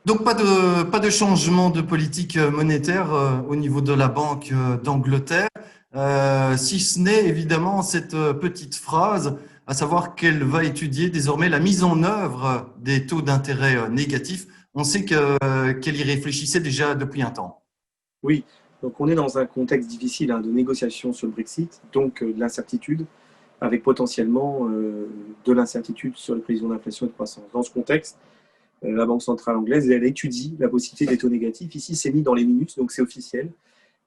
Donc pas de changement de politique monétaire au niveau de la Banque d'Angleterre, si ce n'est évidemment cette petite phrase, à savoir qu'elle va étudier désormais la mise en œuvre des taux d'intérêt négatifs. On sait qu'elle y réfléchissait déjà depuis un temps. Oui, donc on est dans un contexte difficile de négociation sur le Brexit, donc de l'incertitude, avec potentiellement de l'incertitude sur les prévisions d'inflation et de croissance. Dans ce contexte, la Banque centrale anglaise, elle étudie la possibilité des taux négatifs. Ici, c'est mis dans les minutes, donc c'est officiel.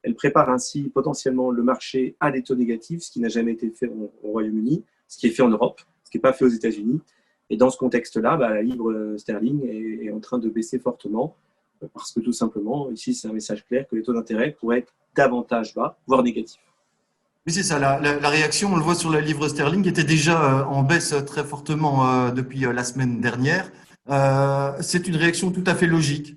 Elle prépare ainsi potentiellement le marché à des taux négatifs, ce qui n'a jamais été fait au Royaume-Uni, ce qui est fait en Europe, ce qui n'est pas fait aux États-Unis. Et dans ce contexte-là, la livre sterling est en train de baisser fortement parce que tout simplement, ici, c'est un message clair que les taux d'intérêt pourraient être davantage bas, voire négatifs. Oui, c'est ça. La réaction, on le voit sur la livre sterling, était déjà en baisse très fortement depuis la semaine dernière. C'est une réaction tout à fait logique.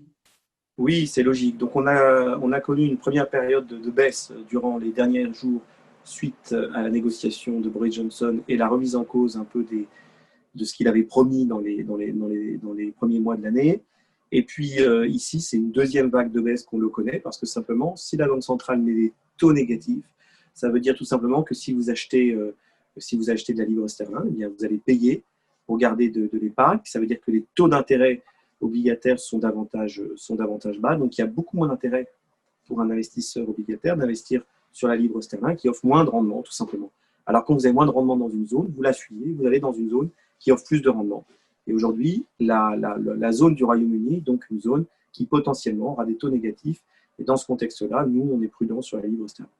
Oui, c'est logique. Donc, on a connu une première période de baisse durant les derniers jours suite à la négociation de Boris Johnson et la remise en cause un peu de ce qu'il avait promis dans les premiers mois de l'année. Et puis ici, c'est une deuxième vague de baisse qu'on le connaît parce que simplement, si la Banque centrale met des taux négatifs, ça veut dire tout simplement que si vous achetez de la livre sterling, eh bien, vous allez payer pour garder de l'épargne. Ça veut dire que les taux d'intérêt obligataires sont davantage bas. Donc, il y a beaucoup moins d'intérêt pour un investisseur obligataire d'investir sur la livre sterling qui offre moins de rendement, tout simplement. Alors, quand vous avez moins de rendement dans une zone, vous la suivez, vous allez dans une zone qui offre plus de rendement. Et aujourd'hui, la zone du Royaume-Uni, donc une zone qui potentiellement aura des taux négatifs. Et dans ce contexte-là, nous, on est prudents sur la livre sterling.